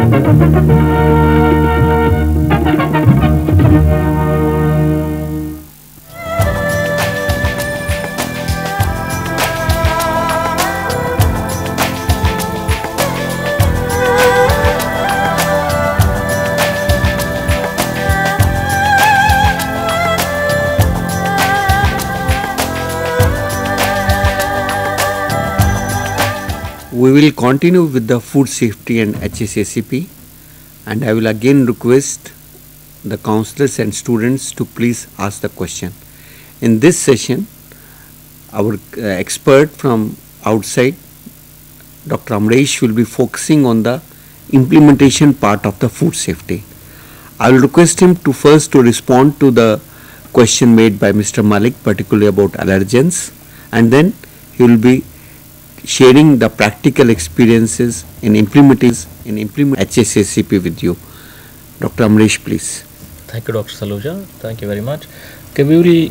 We will continue with the food safety and HACCP, and I will again request the counselors and students to please ask the question. In this session, our expert from outside, Dr. Amresh, will be focusing on the implementation part of the food safety. I will request him to first to respond to the question made by Mr. Malik, particularly about allergens, and then he will be sharing the practical experiences in implementing HACCP with you. Dr. Amresh, please. Thank you, Dr. Saluja. Thank you very much. Okay, we will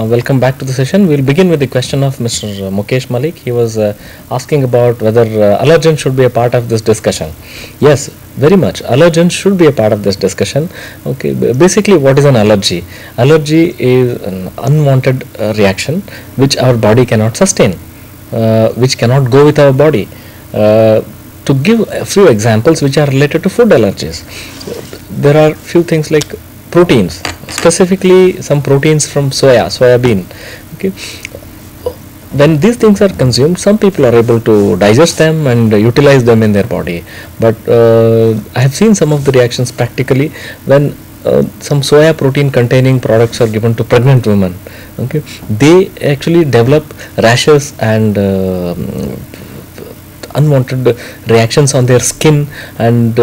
welcome back to the session. We will begin with the question of Mr. Mukesh Malik. He was asking about whether allergens should be a part of this discussion. Yes, very much. Allergens should be a part of this discussion. Okay, basically, what is an allergy? Allergy is an unwanted reaction which our body cannot sustain. Which cannot go with our body. To give a few examples which are related to food allergies, there are few things like proteins, specifically some proteins from soybean. Okay, when these things are consumed, some people are able to digest them and utilize them in their body. But I have seen some of the reactions practically when some soya protein containing products are given to pregnant women. Okay, they actually develop rashes and unwanted reactions on their skin, and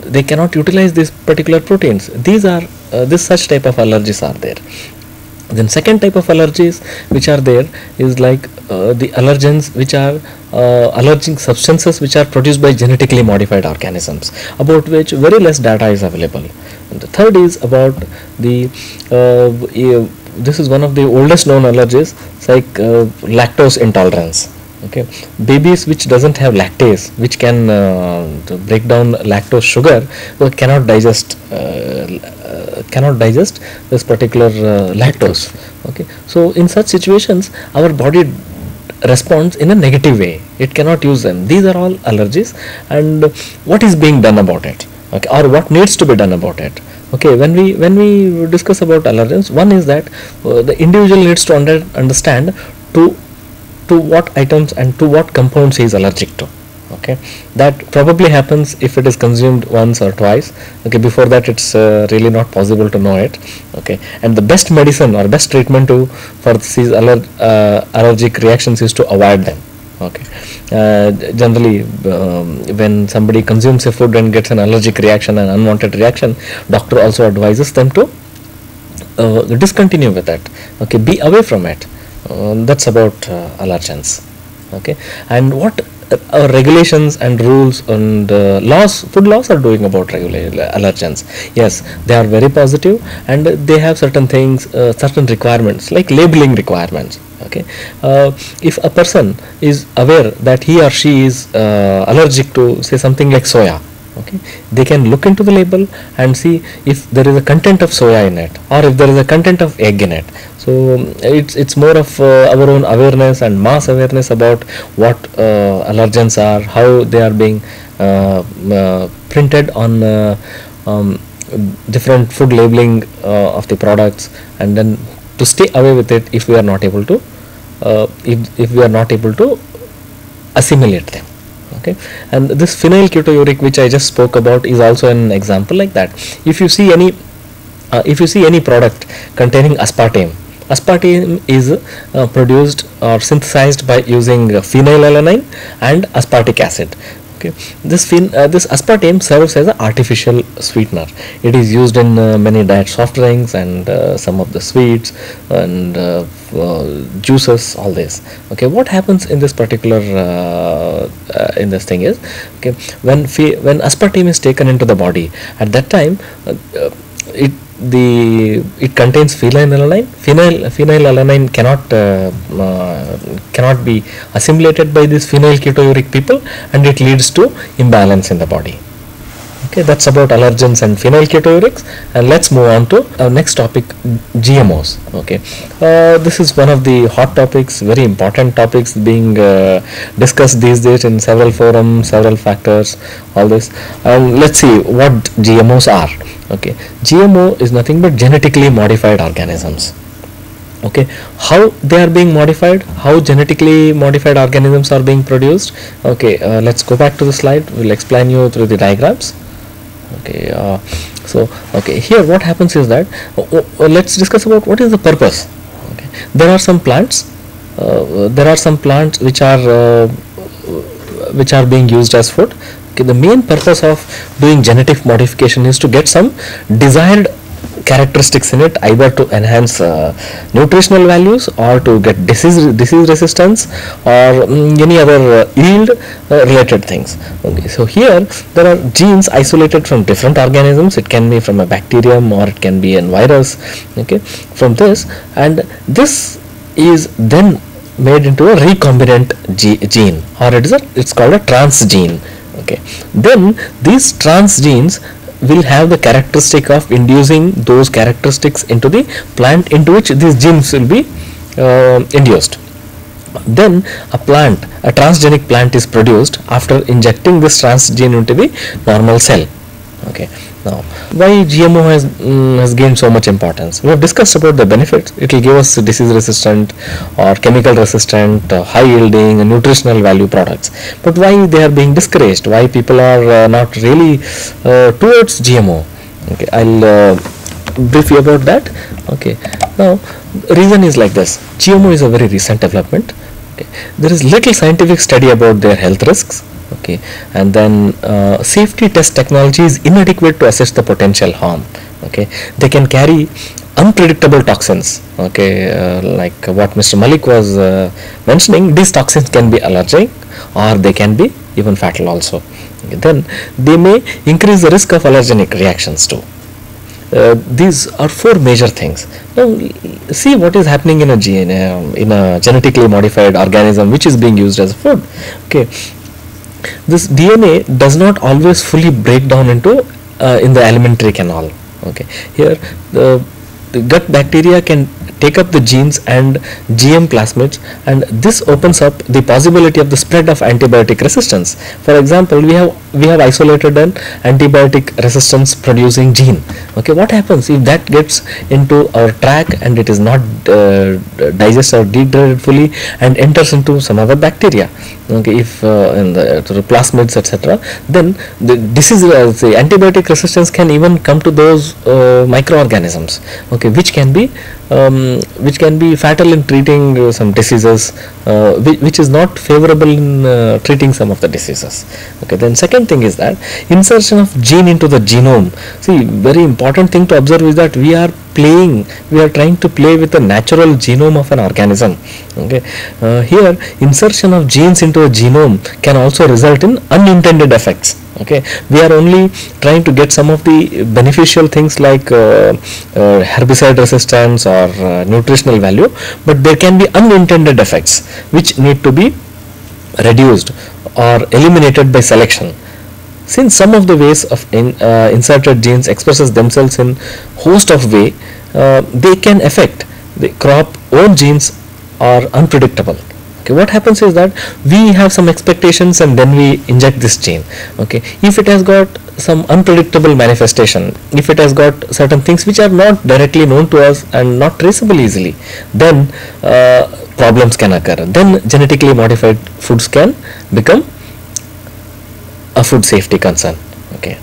they cannot utilize these particular proteins. These are this such type of allergies are there. Then second type of allergies which are there is like the allergens which are allergic substances which are produced by genetically modified organisms, about which very less data is available. And the third is about the this is one of the oldest known allergies. It's like lactose intolerance. Okay, babies which doesn't have lactase, which can break down lactose sugar, cannot digest this particular lactose. Okay, so in such situations our body responds in a negative way. It cannot use them. These are all allergies, and what is being done about it? Okay, or what needs to be done about it? Okay, when we discuss about allergens, one is that the individual needs to understand to what items and to what compounds he is allergic to. Okay, that probably happens if it is consumed once or twice. Okay, before that it's really not possible to know it. Okay, and the best medicine or best treatment for these allergic reactions is to avoid them. Okay, generally when somebody consumes a food and gets an allergic reaction, an unwanted reaction, doctor also advises them to discontinue with that. Okay, be away from it. That's about allergens. Okay, and what regulations and rules and food laws are doing about allergens? Yes, they are very positive, and they have certain things, certain requirements like labeling requirements. Okay, if a person is aware that he or she is allergic to, say, something like soya, okay, they can look into the label and see if there is a content of soya in it, or if there is a content of egg in it. So it's more of our own awareness and mass awareness about what allergens are, how they are being printed on different food labeling of the products, and then to stay away with it if we are not able to if we are not able to assimilate them. Okay, and this phenylketouric which I just spoke about is also an example like that. If you see any product containing aspartame is produced or synthesized by using phenylalanine and aspartic acid. Okay, this aspartame serves as an artificial sweetener. It is used in many diet soft drinks and some of the sweets and juices, all this. Okay, what happens in this particular in this thing is, okay, when aspartame is taken into the body, at that time it contains phenylalanine. Phenylalanine cannot be assimilated by these phenylketouric people, and it leads to imbalance in the body. Okay, that's about allergens and phenylketourics, and let's move on to our next topic, GMOs. Okay, this is one of the hot topics, very important topics being discussed these days in several forums, several factors, all this. And let's see what GMOs are. Okay, GMO is nothing but genetically modified organisms. Okay, how they are being modified, how genetically modified organisms are being produced. Okay, let's go back to the slide. We'll explain you through the diagrams. Okay, so okay, here what happens is that let's discuss about what is the purpose. Okay, there are some plants which are being used as food. Okay, the main purpose of doing genetic modification is to get some desired characteristics in it, either to enhance nutritional values or to get disease resistance or any other yield related things. Okay, so here there are genes isolated from different organisms. It can be from a bacterium or it can be a virus. Okay, from this, and this is then made into a recombinant gene, or it's called a transgene. Okay, then these transgenes will have the characteristic of inducing those characteristics into the plant into which these genes will be induced. Then a transgenic plant is produced after injecting this transgene into the normal cell. Okay, now why GMO has gained so much importance? We have discussed about the benefits. It will give us disease resistant or chemical resistant, high yielding and nutritional value products. But why they are being discouraged? Why people are not really towards GMO? Okay, I'll brief you about that. Okay, now reason is like this. GMO is a very recent development. Okay, there is little scientific study about their health risks. Okay, and then safety test technology is inadequate to assess the potential harm. Okay, they can carry unpredictable toxins. Okay, like what Mr. Malik was mentioning, these toxins can be allergic or they can be even fatal also. Okay, then they may increase the risk of allergenic reactions too. These are four major things. Now see what is happening in a genetically modified organism which is being used as food. Okay, this DNA does not always fully break down into in the alimentary canal. Okay, here the gut bacteria can take up the genes and GM plasmids, and this opens up the possibility of the spread of antibiotic resistance. For example, we have isolated an antibiotic resistance producing gene. Okay, what happens if that gets into our tract and it is not digested or degraded fully and enters into some other bacteria? Okay, if in the plasmids etc., then the disease, the antibiotic resistance can even come to those microorganisms. Okay, which can be fatal in treating some diseases, which is not favorable in treating some of the diseases. Okay, then second thing is that insertion of gene into the genome. See, very important thing to observe is that we are trying to play with the natural genome of an organism. Okay, here insertion of genes into a genome can also result in unintended effects. Okay, we are only trying to get some of the beneficial things like herbicide resistance or nutritional value, but there can be unintended effects which need to be reduced or eliminated by selection. Since some of the ways of inserted genes expresses themselves in host of way, they can affect the crop own genes are unpredictable. Okay, what happens is that we have some expectations and then we inject this gene. Okay, if it has got some unpredictable manifestation, if it has got certain things which are not directly known to us and not traceable easily, then problems can occur. Then genetically modified foods can become a food safety concern. Okay,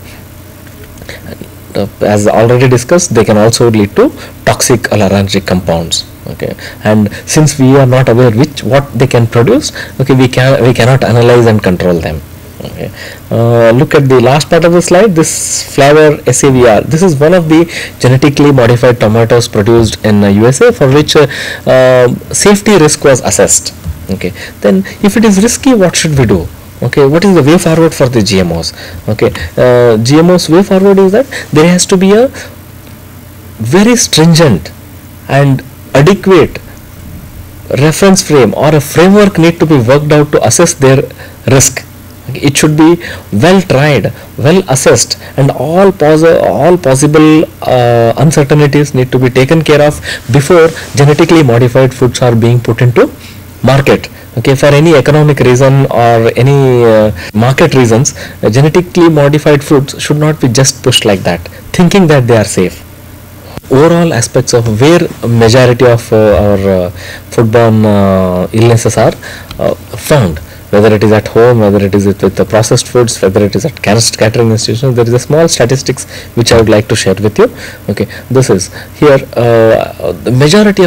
as already discussed, they can also lead to toxic allergenic compounds. Okay, and since we are not aware what they can produce, okay, we cannot analyze and control them. Okay, look at the last part of the slide. This flower SAVR, this is one of the genetically modified tomatoes produced in USA for which safety risk was assessed. Okay, then if it is risky, what should we do? Okay, what is the way forward for the GMOs? Okay, GMOs way forward is that there has to be a very stringent and adequate reference frame or a framework need to be worked out to assess their risk. Okay, it should be well tried, well assessed, and all possible uncertainties need to be taken care of before genetically modified foods are being put into market. Okay, for any economic reason or any market reasons, genetically modified foods should not be just pushed like that, thinking that they are safe. Overall aspects of where majority of our foodborne illnesses are found, whether it is at home, whether it is with the processed foods, whether it is at catering institutions, there is a small statistics which I would like to share with you. Okay, this is here the majority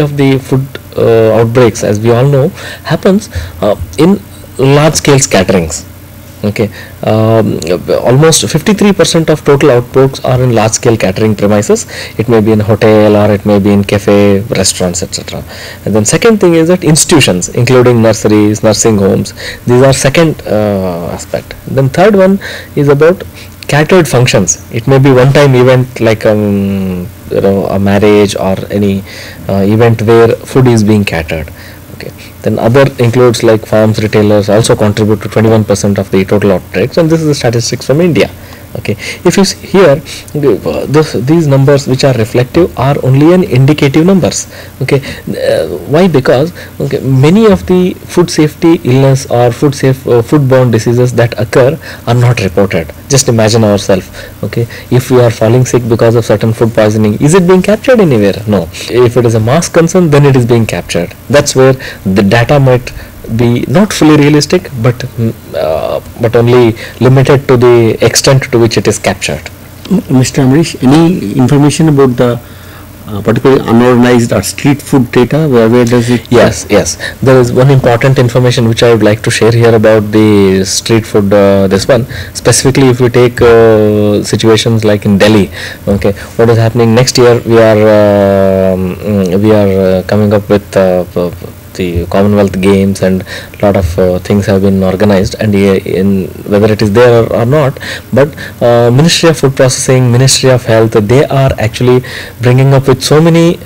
of the food outbreaks, as we all know, happens in large scale scatterings. Okay, almost 53% of total outbreaks are in large scale catering premises. It may be in hotel or it may be in cafe, restaurants, etc. And then second thing is that institutions, including nurseries, nursing homes, these are second aspect. Then third one is about catered functions. It may be one time event like a marriage or any event where food is being catered. Okay. Then other includes like farms, retailers also contribute to 21% of the total outbreaks, and this is the statistics from India. Okay, if you see here, these numbers which are reflective are only an indicative numbers. Okay, why? Because okay, many of the food safety illness or foodborne diseases that occur are not reported. Just imagine ourselves. Okay, if we are falling sick because of certain food poisoning, is it being captured anywhere? No. If it is a mass concern, then it is being captured. That's where the data might be not fully realistic, but only limited to the extent to which it is captured. Mr. Amrish, any information about the particularly unorganized or street food data? Where does it? Yes. There is one important information which I would like to share here about the street food. This one specifically, if we take situations like in Delhi. Okay, what is happening next year? We are coming up with the Commonwealth Games, and a lot of things have been organized, and in whether it is there or not, but Ministry of Food Processing, Ministry of Health, they are actually bringing up with so many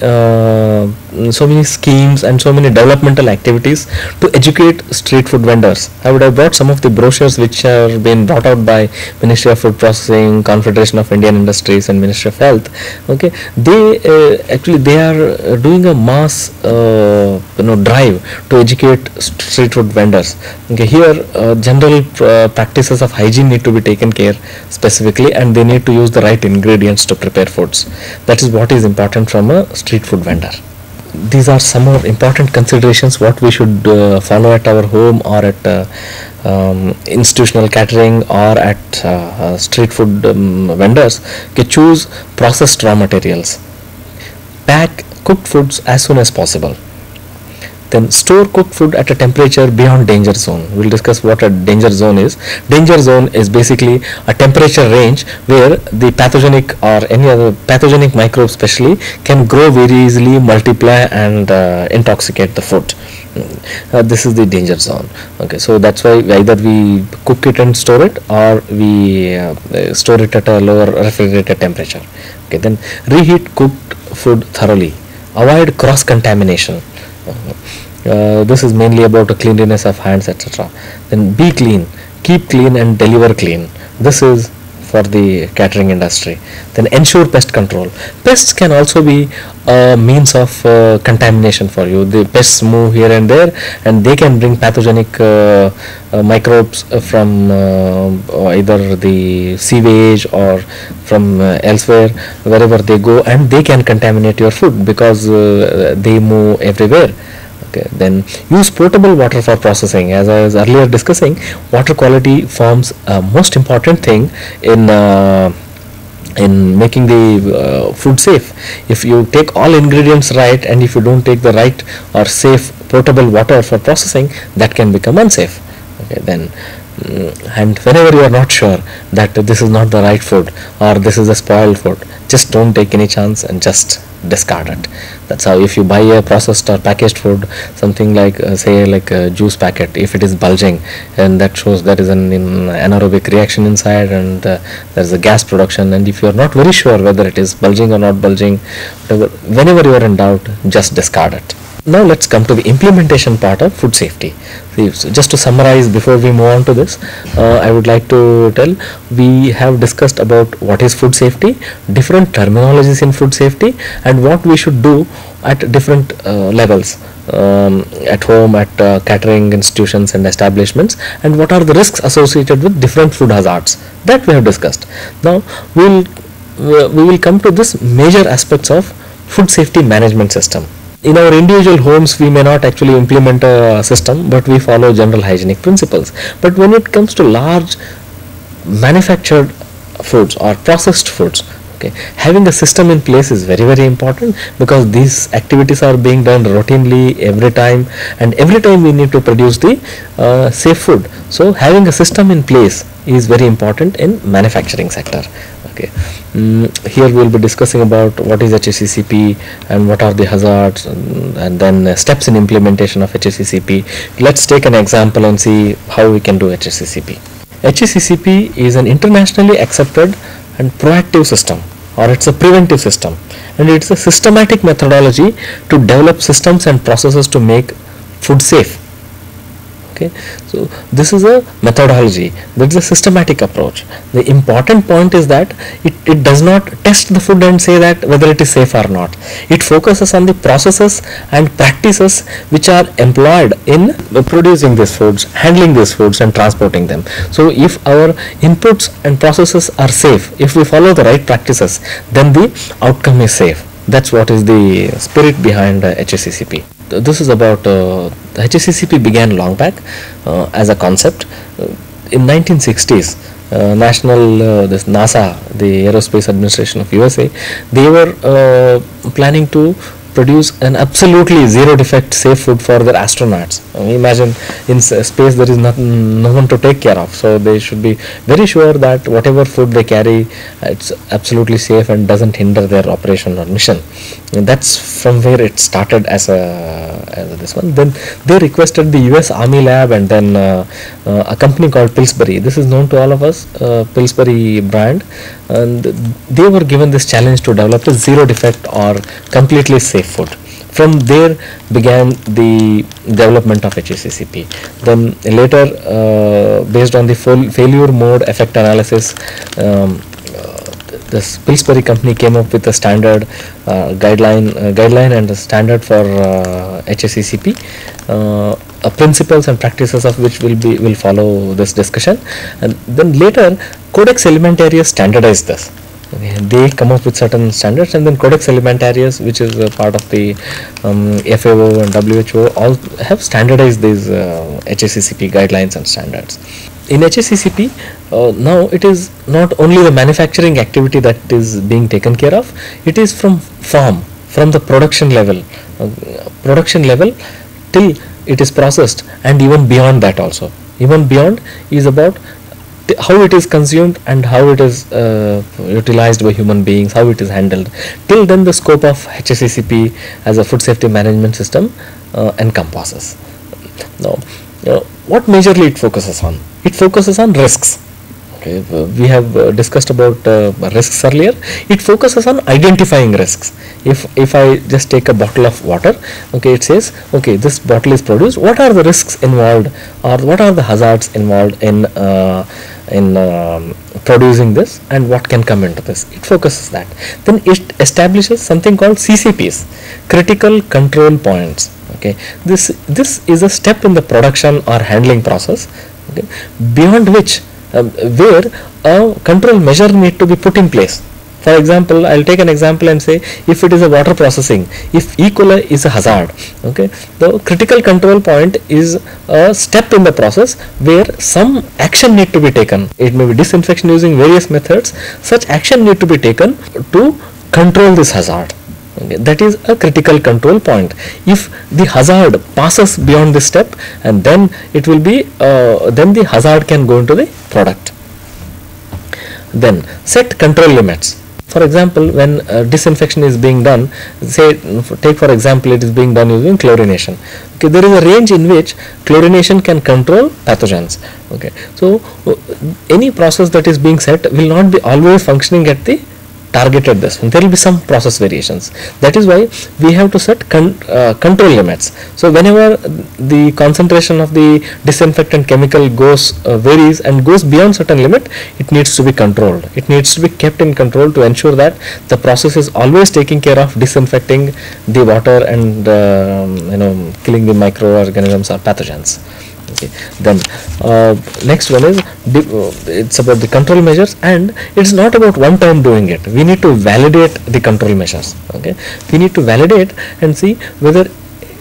schemes and so many developmental activities to educate street food vendors. I would have brought some of the brochures which have been brought out by Ministry of Food Processing, Confederation of Indian Industries, and Ministry of Health. Okay, they are doing a mass drive to educate street food vendors. Okay, here general practices of hygiene need to be taken care specifically, and they need to use the right ingredients to prepare foods. That is what is important from a street food vendor. These are some more important considerations what we should follow at our home or at institutional catering or at street food vendors. Okay, choose processed raw materials. Pack cooked foods as soon as possible. Then store cooked food at a temperature beyond danger zone. We'll discuss what a danger zone is. Danger zone is basically a temperature range where the pathogenic or any other pathogenic microbes especially can grow very easily, multiply, and intoxicate the food. This is the danger zone. Okay, so that's why either we cook it and store it, or we store it at a lower refrigerated temperature. Okay, then reheat cooked food thoroughly. Avoid cross contamination. This is mainly about the cleanliness of hands, etc. Then be clean, keep clean, and deliver clean. This is for the catering industry. Then ensure pest control. Pests can also be a means of contamination for you. The pests move here and there, and they can bring pathogenic microbes from either the sewage or from elsewhere, wherever they go, and they can contaminate your food because they move everywhere. Okay, then use potable water for processing. As I was earlier discussing, water quality forms a most important thing in making the food safe. If you take all ingredients right, and if you don't take the right or safe potable water for processing, that can become unsafe. Okay, then and whenever you are not sure that this is not the right food or this is a spoiled food, just don't take any chance and just discard it. That's how. If you buy a processed or packaged food, something like say like a juice packet, if it is bulging, and that shows there is an anaerobic reaction inside, and there is a gas production, and if you are not very sure whether it is bulging or not bulging, whenever you are in doubt, just discard it. Now let's come to the implementation part of food safety. See, so just to summarize before we move on to this, I would like to tell, we have discussed about what is food safety, different terminologies in food safety, and what we should do at different levels, at home, at catering institutions and establishments, and what are the risks associated with different food hazards, that we have discussed. Now we will come to this major aspects of food safety management system. In our individual homes, we may not actually implement a system, but we follow general hygienic principles. But when it comes to large manufactured foods or processed foods, okay, having a system in place is very, very important, because these activities are being done routinely every time, and every time we need to produce the safe food. So having a system in place is very important in manufacturing sector. Okay. Here we will be discussing about what is HACCP and what are the hazards, and then steps in implementation of HACCP. Let's take an example and see how we can do HACCP. HACCP is an internationally accepted and proactive system, or it's a preventive system, and it's a systematic methodology to develop systems and processes to make food safe. Okay, so this is a methodology, that is a systematic approach. The important point is that it does not test the food and say that whether it is safe or not. It focuses on the processes and practices which are employed in producing these foods, handling these foods, and transporting them. So if our inputs and processes are safe, if we follow the right practices, then the outcome is safe. That's what is the spirit behind HACCP. This is about HACCP began long back as a concept. In 1960s, this NASA, the Aerospace Administration of USA, they were planning to produce an absolutely zero defect safe food for their astronauts. Imagine in space there is no one to take care of, so they should be very sure that whatever food they carry, it's absolutely safe and doesn't hinder their operation or mission. And that's from where it started as this one. Then they requested the US Army lab, and then a company called Pillsbury. This is known to all of us, Pillsbury brand, and they were given this challenge to develop a zero defect or completely safe food. From there began the development of HACCP. Then later, based on the failure mode effect analysis, this Pillsbury company came up with a standard guideline and a standard for HACCP, principles and practices of which will follow this discussion. And then later, Codex Alimentarius standardized this. Okay, they come up with certain standards, and then Codex Alimentarius, which is a part of the FAO and WHO, all have standardized these HACCP guidelines and standards. In HACCP, now it is not only the manufacturing activity that is being taken care of, it is from farm, from the production level till it is processed, and even beyond that also. Even beyond is about how it is consumed and how it is utilized by human beings, how it is handled. Till then the scope of HACCP as a food safety management system encompasses. Now, what majorly it focuses on? It focuses on risks. Okay, we have discussed about risks earlier. It focuses on identifying risks. If I just take a bottle of water, okay, it says, okay, this bottle is produced. What are the risks involved, or what are the hazards involved in producing this, and what can come into this? It focuses that. Then it establishes something called CCPs, critical control points. Okay, this is a step in the production or handling process, okay, beyond which where a control measure need to be put in place. For example, I'll take an example and say, if it is a water processing, if E. coli is a hazard, okay, the critical control point is a step in the process where some action need to be taken. It may be disinfection using various methods. Such action need to be taken to control this hazard. Okay, that is a critical control point. If the hazard passes beyond this step, and then it will be then the hazard can go into the product. Then set control limits. For example, when disinfection is being done, say, take for example, it is being done using chlorination. Okay, there is a range in which chlorination can control pathogens. Okay, so any process that is being set will not be always functioning at the targeted this one, there will be some process variations. That is why we have to set control limits. So whenever the concentration of the disinfectant chemical goes varies and goes beyond certain limit, it needs to be controlled. It needs to be kept in control to ensure that the process is always taking care of disinfecting the water and killing the microorganisms or pathogens. Okay. Then next one is it's about the control measures, and it's not about one time doing it. We need to validate the control measures. Okay, we need to validate and see whether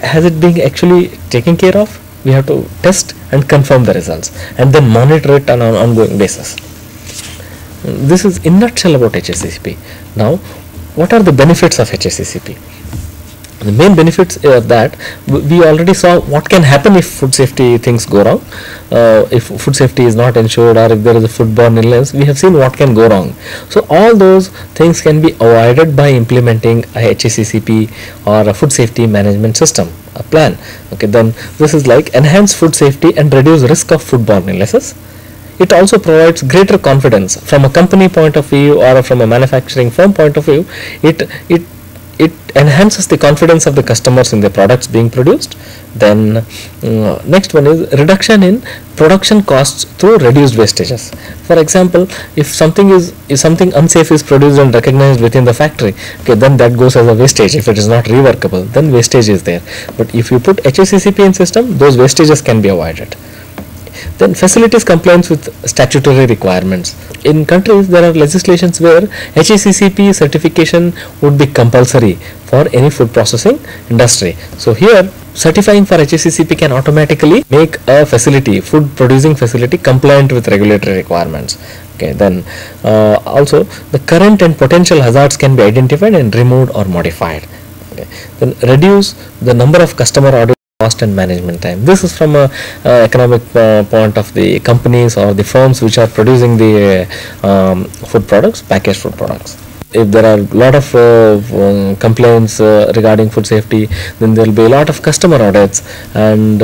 has it being actually taken care of. We have to test and confirm the results, and then monitor it on an ongoing basis. This is in nutshell about HACCP. Now, what are the benefits of HACCP? The main benefits are that we already saw what can happen if food safety things go wrong. If food safety is not ensured, or if there is a foodborne illness, we have seen what can go wrong. So all those things can be avoided by implementing a HACCP or a food safety management system, a plan. Okay, then this is like enhance food safety and reduce risk of foodborne illnesses. It also provides greater confidence from a company point of view or from a manufacturing firm point of view. It enhances the confidence of the customers in the products being produced. Then next one is reduction in production costs through reduced wastages. For example, if something unsafe is produced and recognized within the factory, okay, then that goes as a wastage. If it is not reworkable, then wastage is there. But if you put HACCP in system, those wastages can be avoided. Then facilities compliance with statutory requirements. In countries, there are legislations where HACCP certification would be compulsory for any food processing industry. So here, certifying for HACCP can automatically make a facility, food producing facility, compliant with regulatory requirements. Okay, then also the current and potential hazards can be identified and removed or modified. Okay. Then reduce the number of customer audits, cost and management time. This is from a economic point of the companies or the firms which are producing the food products, packaged food products. If there are a lot of complaints regarding food safety, then there will be a lot of customer audits, and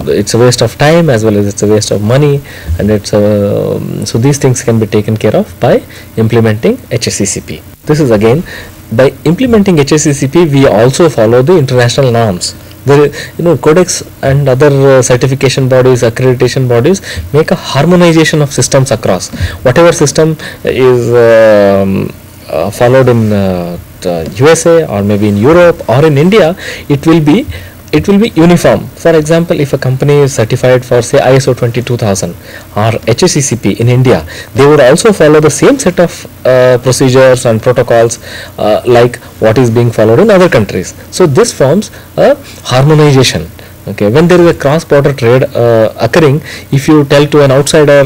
it's a waste of time as well as it's a waste of money, and it's so these things can be taken care of by implementing HACCP. This is again, by implementing HACCP, we also follow the international norms. There, codex and other certification bodies, accreditation bodies make a harmonization of systems across. Whatever system is followed in the USA or maybe in Europe or in India, it will be uniform. For example, if a company is certified for say ISO 22000 or HACCP in India, they would also follow the same set of procedures and protocols like what is being followed in other countries. So this forms a harmonization. Okay, when there is a cross-border trade occurring, if you tell to an outsider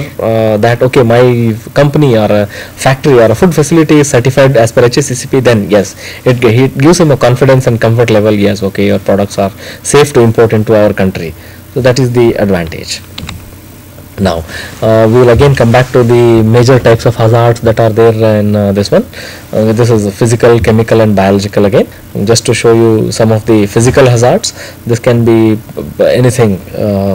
that okay, my company or a factory or a food facility is certified as per HACCP, then yes, it gives him a confidence and comfort level. Yes, okay, your products are safe to import into our country. So that is the advantage. Now we will again come back to the major types of hazards that are there in this one. This is physical, chemical and biological again. Just to show you some of the physical hazards, this can be anything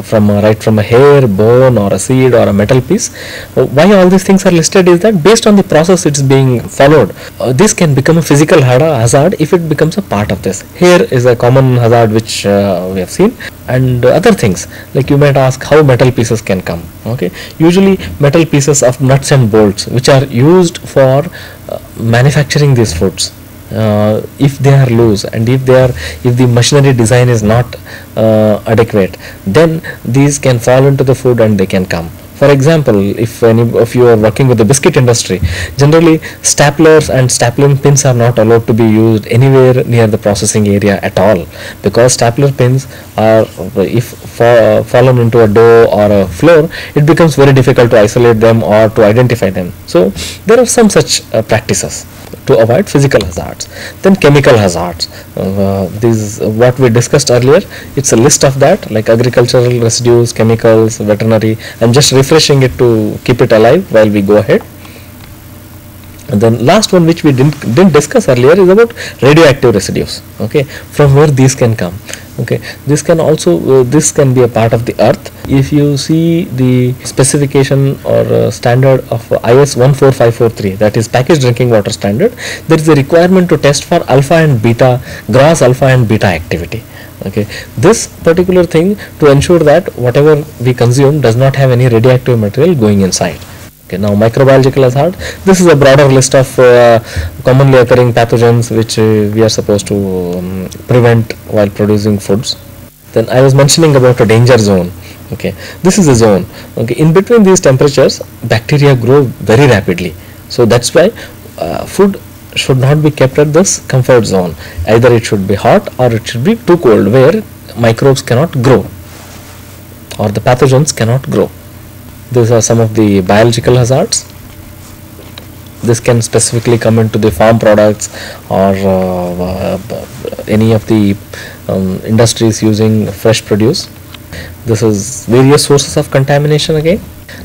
from right from a hair, bone or a seed or a metal piece. Why all these things are listed is that based on the process it's being followed, this can become a physical hazard if it becomes a part of this. Hair is a common hazard which we have seen, and other things like you might ask how metal pieces can come. Okay, usually metal pieces of nuts and bolts which are used for manufacturing these foods, if they are loose and if the machinery design is not adequate, then these can fall into the food and they can come. For example, if any of you are working with the biscuit industry, generally staplers and stapling pins are not allowed to be used anywhere near the processing area at all, because stapler pins are, if fallen into a dough or a flour, it becomes very difficult to isolate them or to identify them. So there are some such practices to avoid physical hazards. Then chemical hazards, this is what we discussed earlier. It's a list of that, like agricultural residues, chemicals, veterinary. I'm just refreshing it to keep it alive while we go ahead. And then last one, which we didn't discuss earlier, is about radioactive residues. Okay, from where these can come. Okay, this can also this can be a part of the earth. If you see the specification or standard of IS 14543, that is packaged drinking water standard, there is a requirement to test for alpha and beta, gross alpha and beta activity. Okay, this particular thing to ensure that whatever we consume does not have any radioactive material going inside. Okay, now microbiological hazard. This is a broader list of commonly occurring pathogens which we are supposed to prevent while producing foods. Then I was mentioning about a danger zone. Okay, this is a zone. Okay, in between these temperatures, bacteria grow very rapidly. So that's why food should not be kept at this comfort zone. Either it should be hot or it should be too cold, where microbes cannot grow or the pathogens cannot grow. These are some of the biological hazards. This can specifically come into the farm products or any of the industries using fresh produce. This is various sources of contamination again.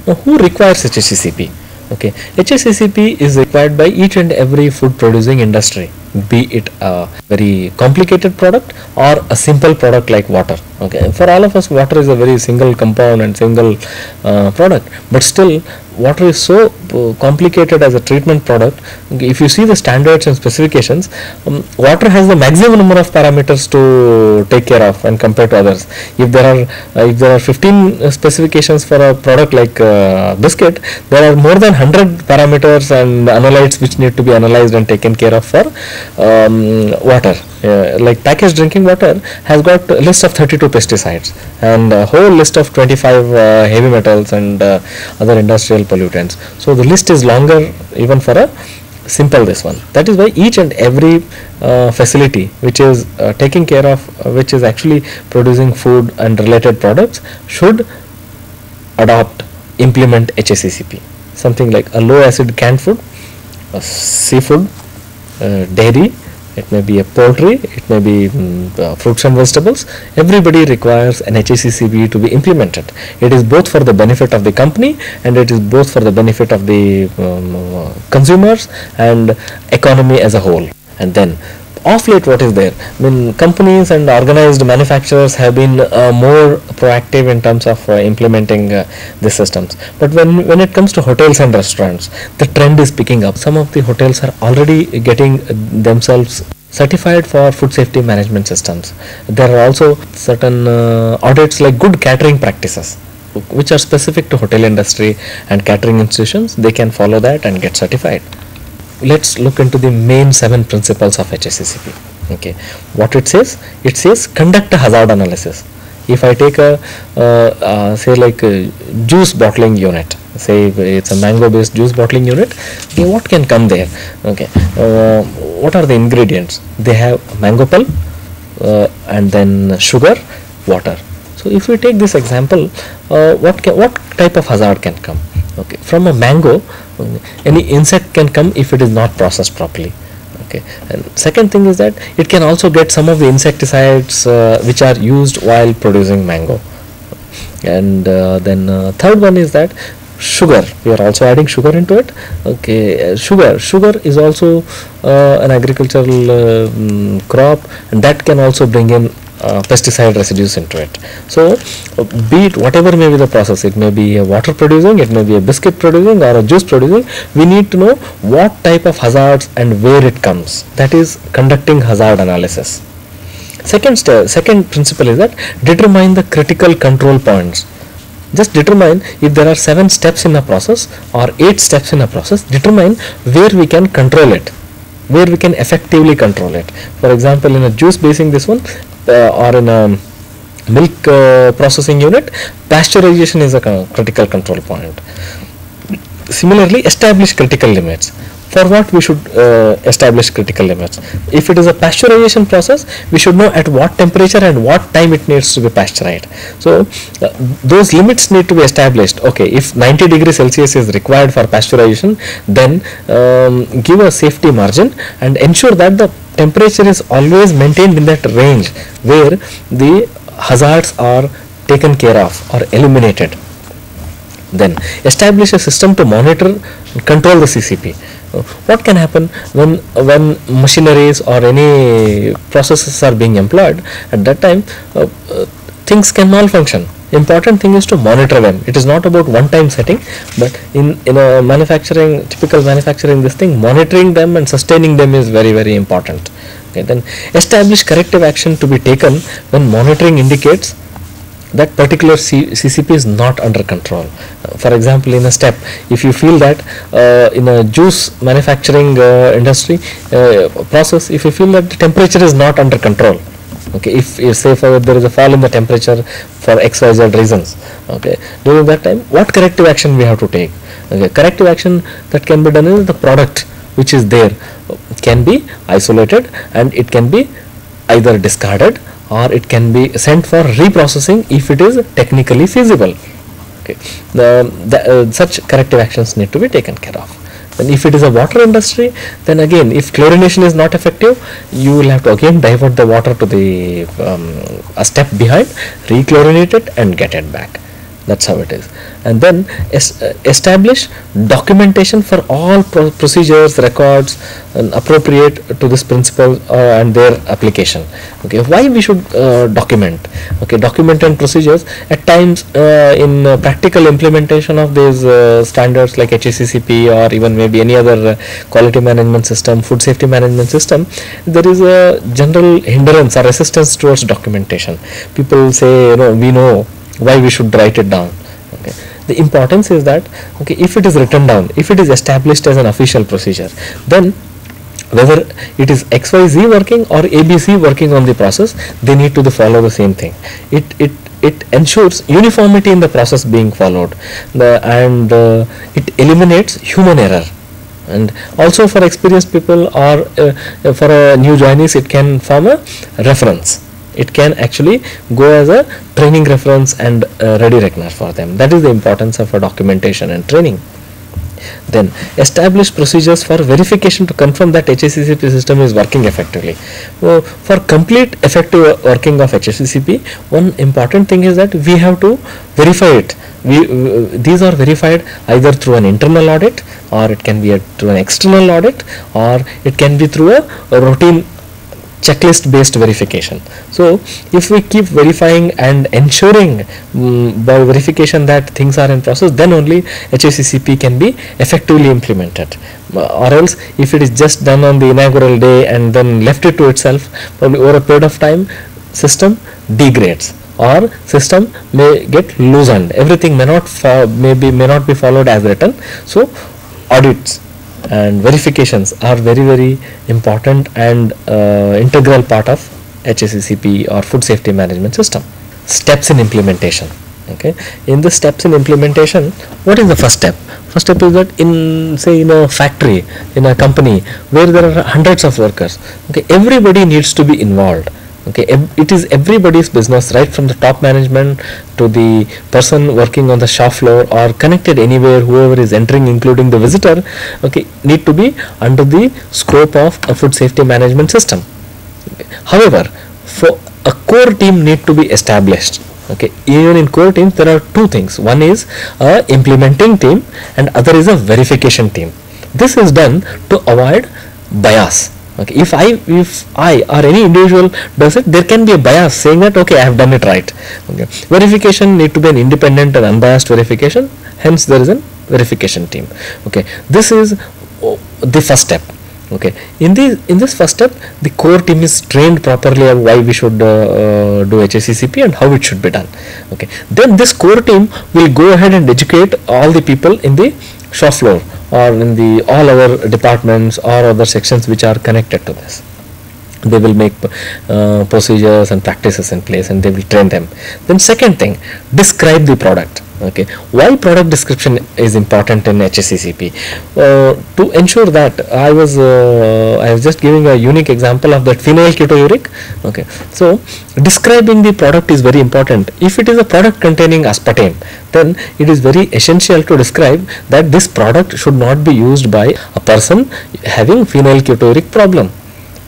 Now, who requires HACCP? Okay, HACCP is required by each and every food producing industry, be it a very complicated product or a simple product like water. Okay, for all of us, water is a very single compound and single product, but still water is so complicated as a treatment product. Okay, if you see the standards and specifications, water has the maximum number of parameters to take care of and compared to others. If there are 15 specifications for a product like biscuit, there are more than 100 parameters and analytes which need to be analyzed and taken care of for water. Like packaged drinking water has got a list of 32 pesticides and a whole list of 25 heavy metals and other industrial pollutants. So the list is longer even for a simple this one. That is why each and every facility which is taking care of, which is actually producing food and related products, should implement HACCP. Something like a low acid canned food, seafood, dairy, it may be a poultry, it may be fruits and vegetables. Everybody requires an HACCP to be implemented. It is both for the benefit of the company and it is both for the benefit of the consumers and economy as a whole. And then of late, what is there? I mean, companies and organized manufacturers have been more proactive in terms of implementing these systems. But when it comes to hotels and restaurants, the trend is picking up. Some of the hotels are already getting themselves certified for food safety management systems. There are also certain audits like good catering practices, which are specific to hotel industry and catering institutions. They can follow that and get certified. Let's look into the main 7 principles of HACCP. Okay, what it says conduct a hazard analysis. If I take a say like a juice bottling unit, say it's a mango based juice bottling unit, okay, what can come there? Okay, what are the ingredients? They have mango pulp and then sugar, water. So if we take this example, what type of hazard can come? Okay, from a mango, any insect can come if it is not processed properly. Okay, and second thing is that it can also get some of the insecticides which are used while producing mango. And then third one is that sugar, we are also adding sugar into it. Okay, sugar is also an agricultural crop, and that can also bring in pesticide residues into it. So be it whatever may be the process, it may be a water producing, it may be a biscuit producing or a juice producing, we need to know what type of hazards and where it comes. That is conducting hazard analysis. Second principle is that determine the critical control points. Just determine if there are 7 steps in a process or 8 steps in a process, determine where we can control it, where we can effectively control it. For example, in a juice basing this one, or in a milk processing unit, pasteurization is a critical control point. Similarly, establish critical limits. For what we should establish critical limits? If it is a pasteurization process, we should know at what temperature and what time it needs to be pasteurized. So those limits need to be established. Okay, if 90 degrees Celsius is required for pasteurization, then give a safety margin and ensure that the temperature is always maintained in that range where the hazards are taken care of or eliminated. Then establish a system to monitor and control the CCP. What can happen when machineries or any processes are being employed? At that time, things can malfunction. Important thing is to monitor them. It is not about one time setting, but in a manufacturing, typical manufacturing, this thing, monitoring them and sustaining them is very, very important. Okay, then establish corrective action to be taken when monitoring indicates that particular CCP is not under control. For example, in a step, if you feel that in a juice manufacturing industry process, if you feel that the temperature is not under control, okay, if say for there is a fall in the temperature for XYZ reasons, okay, during that time, what corrective action we have to take? Okay, corrective action that can be done is the product which is there can be isolated and it can be either discarded or it can be sent for reprocessing if it is technically feasible. Okay, such corrective actions need to be taken care of. And if it is a water industry, then again, if chlorination is not effective, you will have to again divert the water to the a step behind, rechlorinate it and get it back. That's how it is. And then establish documentation for all procedures, records, and appropriate to this principle and their application. Okay, why we should document? Okay, document and procedures at times in practical implementation of these standards like HACCP or even maybe any other quality management system, food safety management system, there is a general hindrance or resistance towards documentation. People say, we know why we should write it down. Okay. The importance is that, okay, if it is written down, if it is established as an official procedure, then whether it is XYZ working or ABC working on the process, they need to follow the same thing. It ensures uniformity in the process being followed, and it eliminates human error. And also for experienced people or for a new joinees, it can form a reference. It can actually go as a training reference and ready reckoner for them. That is the importance of a documentation and training. Then establish procedures for verification to confirm that HACCP system is working effectively. For complete effective working of HACCP, one important thing is that we have to verify it. These are verified either through an internal audit, or it can be through an external audit, or it can be through a routine checklist based verification. So if we keep verifying and ensuring by verification that things are in process, then only HACCP can be effectively implemented. Or else if it is just done on the inaugural day and then left it to itself, probably over a period of time system degrades or system may get loosened. Everything may not be followed as written. So audits and verifications are very, very important and integral part of HACCP or food safety management system. Steps in implementation. Okay, in the steps in implementation, what is the first step? First step is that in a factory, in a company where there are hundreds of workers, okay, everybody needs to be involved. Okay, it is everybody's business, right from the top management to the person working on the shop floor or connected anywhere, whoever is entering including the visitor, okay, need to be under the scope of a food safety management system. Okay. However, for a core team need to be established. Okay, even in core teams there are two things. One is a implementing team and other is a verification team. This is done to avoid bias. Okay, if I or any individual does it, there can be a bias saying that okay, I have done it right. Okay, verification need to be an independent and unbiased verification. Hence, there is a verification team. Okay, this is the first step. Okay, in this first step, the core team is trained properly on why we should do HACCP and how it should be done. Okay, then this core team will go ahead and educate all the people in the shop floor or in the all our departments or other sections which are connected to this. They will make procedures and practices in place and they will train them. Then second thing, describe the product. Okay, why product description is important in HACCP? To ensure that I was just giving a unique example of that phenyl ketouric. Okay, so describing the product is very important. If it is a product containing aspartame, then it is very essential to describe that this product should not be used by a person having phenyl ketouric problem.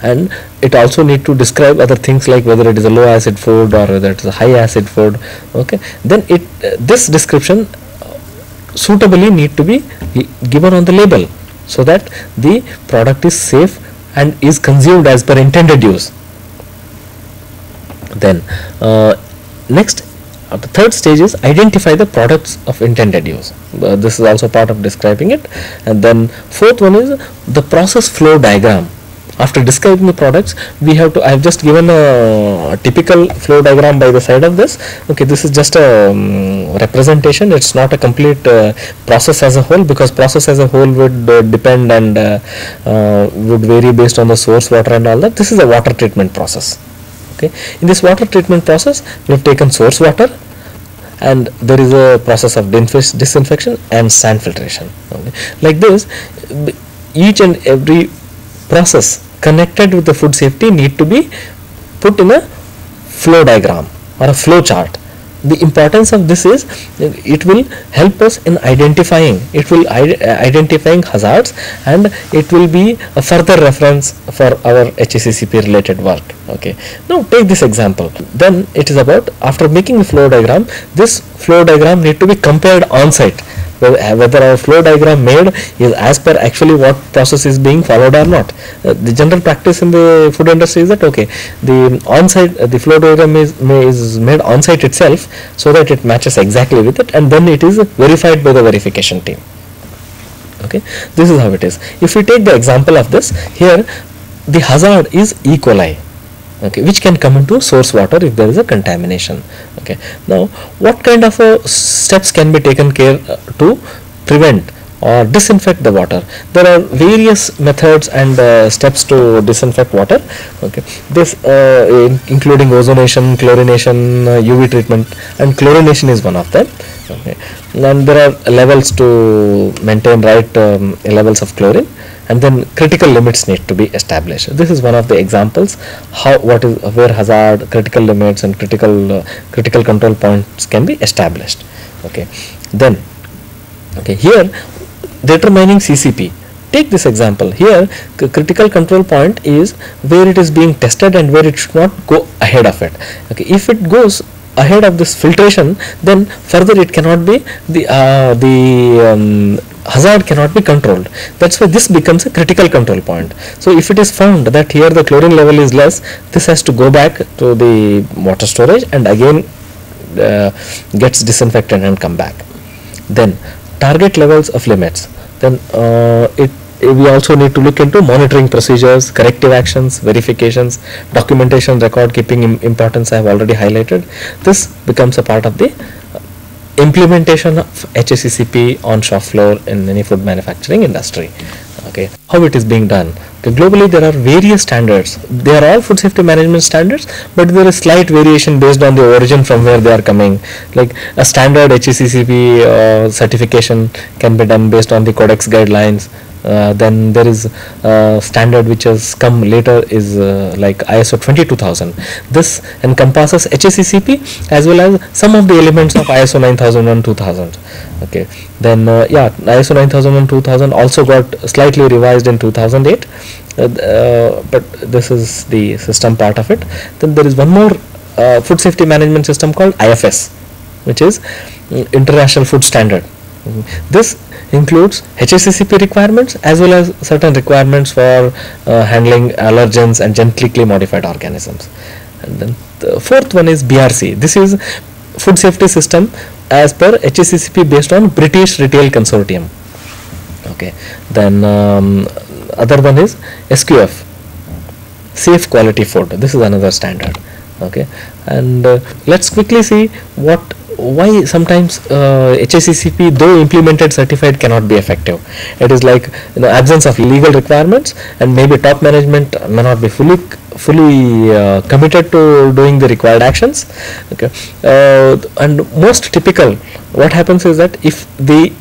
And it also need to describe other things like whether it is a low acid food or whether it is a high acid food. Okay, then this description suitably need to be given on the label so that the product is safe and is consumed as per intended use. Then next, the third stage is identify the products of intended use. This is also part of describing it. And then fourth one is the process flow diagram. After describing the products, we have to, I have just given a typical flow diagram by the side of this. Okay, this is just a representation. It's not a complete process as a whole, because process as a whole would depend and would vary based on the source water and all that. This is a water treatment process. Okay, in this water treatment process, we have taken source water, and there is a process of disinfection and sand filtration. Okay. Like this, each and every process connected with the food safety need to be put in a flow diagram or a flow chart. The importance of this is it will help us in identifying hazards, and it will be a further reference for our HACCP related work. Okay, now take this example. Then it is about, after making the flow diagram, this flow diagram need to be compared on site, whether our flow diagram made is as per actually what process is being followed or not. The general practice in the food industry is that, okay, the on-site, the flow diagram is made on-site itself, so that it matches exactly with it, and then it is verified by the verification team. Okay, this is how it is. If we take the example of this, here the hazard is E. coli. Okay, which can come into source water if there is a contamination. Okay, now what kind of steps can be taken care to prevent or disinfect the water? There are various methods and steps to disinfect water. Okay, this including ozonation, chlorination, UV treatment, and chlorination is one of them. Okay, and there are levels to maintain right levels of chlorine, and then critical limits need to be established. This is one of the examples where hazard, critical limits, and critical control points can be established. Okay, then here determining CCP. Take this example here. Critical control point is where it is being tested and where it should not go ahead of it. Okay, if it goes ahead of this filtration, then further it cannot be the hazard cannot be controlled. That's why this becomes a critical control point. So if it is found that here the chlorine level is less, this has to go back to the water storage and again gets disinfected and come back. Then target levels of limits. Then we also need to look into monitoring procedures, corrective actions, verifications, documentation, record keeping importance I have already highlighted. This becomes a part of the implementation of HACCP on shop floor in any food manufacturing industry. Okay, how it is being done? Okay, globally there are various standards. They are all food safety management standards, but there is slight variation based on the origin from where they are coming. Like a standard HACCP certification can be done based on the Codex guidelines. Then there is standard which has come later is like ISO 22000. This encompasses HACCP as well as some of the elements of ISO 9001 2000. Okay, then ISO 9001 2000 also got slightly revised in 2008, but this is the system part of it. Then there is one more food safety management system called IFS, which is International Food Standard. This includes HACCP requirements as well as certain requirements for handling allergens and genetically modified organisms. And then the fourth one is BRC. This is food safety system as per HACCP based on British Retail Consortium. Okay, then other one is SQF, Safe Quality Food. This is another standard. Okay, and let's quickly see why sometimes HACCP, though implemented certified, cannot be effective. It is like absence of legal requirements, and maybe top management may not be fully committed to doing the required actions. Okay, and most typical what happens is that if the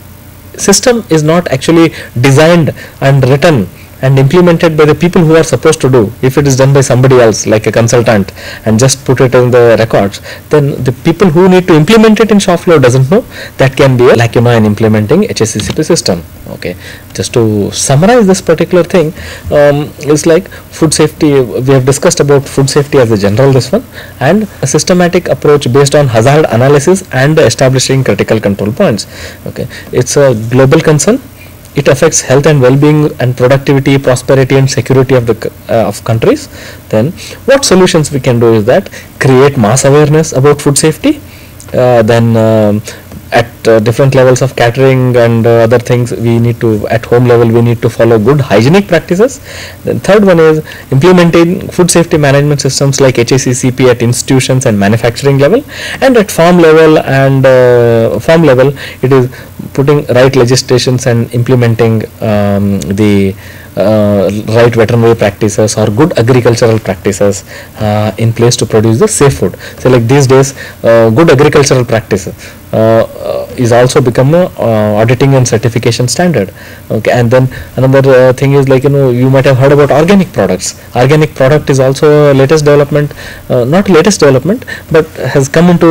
system is not actually designed and written and implemented by the people who are supposed to do, if it is done by somebody else like a consultant and just put it in the records, then the people who need to implement it in shop floor doesn't know. That can be a lacuna in implementing HACCP system. Okay, just to summarize this particular thing, it's like food safety. We have discussed about food safety as a general this one, and a systematic approach based on hazard analysis and establishing critical control points. Okay, it's a global concern. it affects health and well-being and productivity, prosperity and security of the of countries, then what solutions we can do is that create mass awareness about food safety, then at different levels of catering and other things, we need to, at home level, we need to follow good hygienic practices. Then third one is implementing food safety management systems like HACCP at institutions and manufacturing level, and at farm level it is putting right legislations and implementing the right veterinary practices or good agricultural practices in place to produce the safe food. So like these days, good agricultural practices is also become a auditing and certification standard. Okay, and then another thing is, like, you might have heard about organic products. Organic product is also a latest development, not latest development, but has come into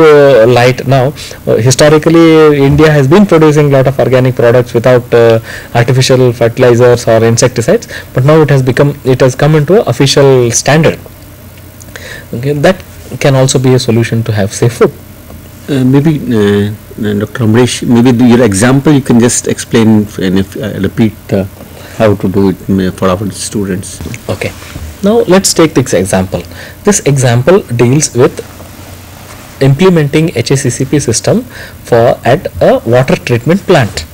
light now. Historically, India has been producing a lot of organic products without artificial fertilizers or insecticides, but now it has come into an official standard. Okay, that can also be a solution to have safe food. Maybe Dr. Amrish, maybe your example you can just explain and if repeat how to do it for our students. Okay, now let's take this example. This example deals with implementing HACCP system at a water treatment plant.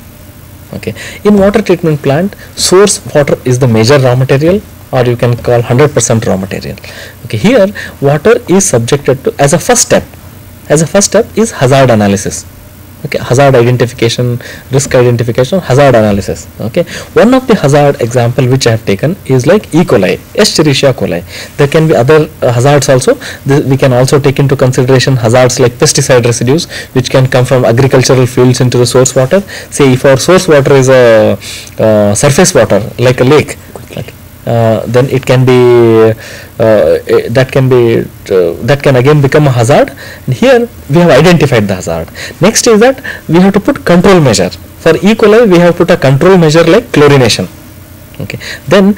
Okay, in water treatment plant, source water is the major raw material, or you can call 100% raw material. Okay, here water is subjected to, as a first step is hazard analysis. Okay, hazard identification, risk identification, hazard analysis. Okay, one of the hazard example which I have taken is like E. coli, Escherichia coli. There can be other hazards also. We can also take into consideration hazards like pesticide residues, which can come from agricultural fields into the source water. Say if our source water is a surface water like a lake, then it can be that can again become a hazard. And here we have identified the hazard. Next is that we have to put control measure. For E. coli, we have put a control measure like chlorination. Okay, then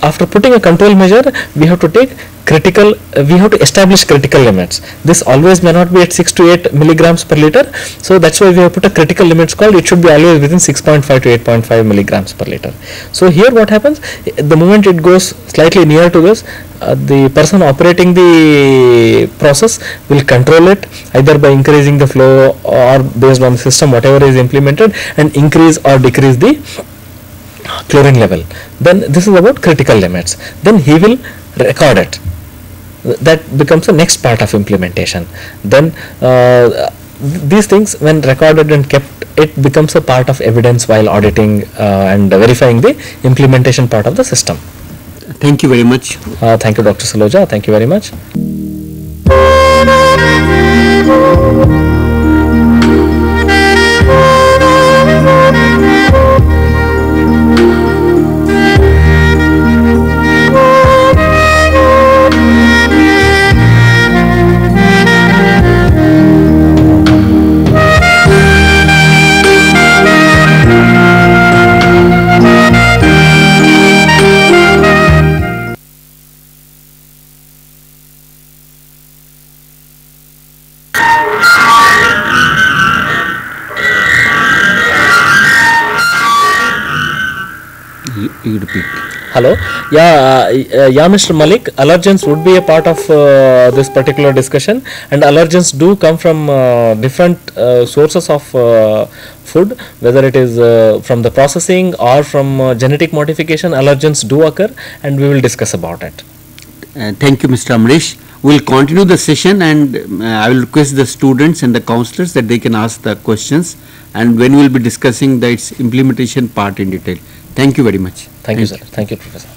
after putting a control measure, we have to establish critical limits. This always may not be at 6 to 8 milligrams per liter, so that's why we have put a critical limits called, it should be always within 6.5 to 8.5 milligrams per liter. So here what happens, the moment it goes slightly near to this, the person operating the process will control it either by increasing the flow or based on the system whatever is implemented, and increase or decrease the chlorine level. Then this is about critical limits. Then he will record it. That becomes the next part of implementation. Then these things, when recorded and kept, it becomes a part of evidence while auditing and verifying the implementation part of the system. Thank you very much. Thank you, Dr. Saloja. Thank you very much. You repeat. Hello. Yeah, Mr. Malik, allergens would be a part of this particular discussion, and allergens do come from different sources of food, whether it is from the processing or from genetic modification. Allergens do occur, and we will discuss about it. Thank you, Mr. Amrish. We will continue the session, and I will request the students and the counselors that they can ask the questions, and when we will be discussing its implementation part in detail. Thank you very much. Thank you, sir. Thank you, Professor.